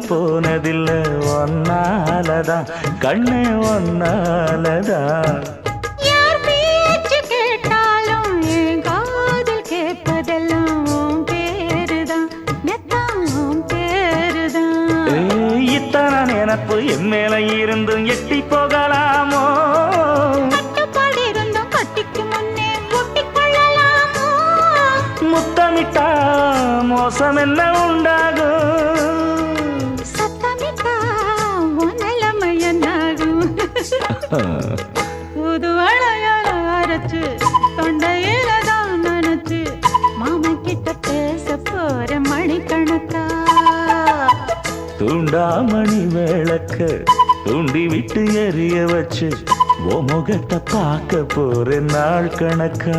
போனதில்ல ஒன்னாலதான் கண்ணே ஒன்னாலதான் யார் பேச்சு கேட்டாலும் என் காதில் கேட்பதெல்லாம் உன் பேருதான் மெத்தான் உன் பேருதான் இத்தனை நினப்பு என் மேல இருந்தும் எட்டி போகலாமோ கட்டுப்பாடு இருந்தும் கட்டிக்கு முன்னே ஒட்டிக்கொள்ளலாமோ முத்தமிட்டா மோசம் என்ன உண்டாகும் சத்தமிட்டா உன் நிலைமை என்னாகும் புது அழையால அரைச்சு தொண்டையில தான் நினைச்சு மாமா கிட்ட பேச போற மணிக்கணக்கா தூண்டாமணி விளக்க தூண்டி விட்டு எரிய வச்சு ஓ முகத்தை பார்க்க போற நாள் கணக்கா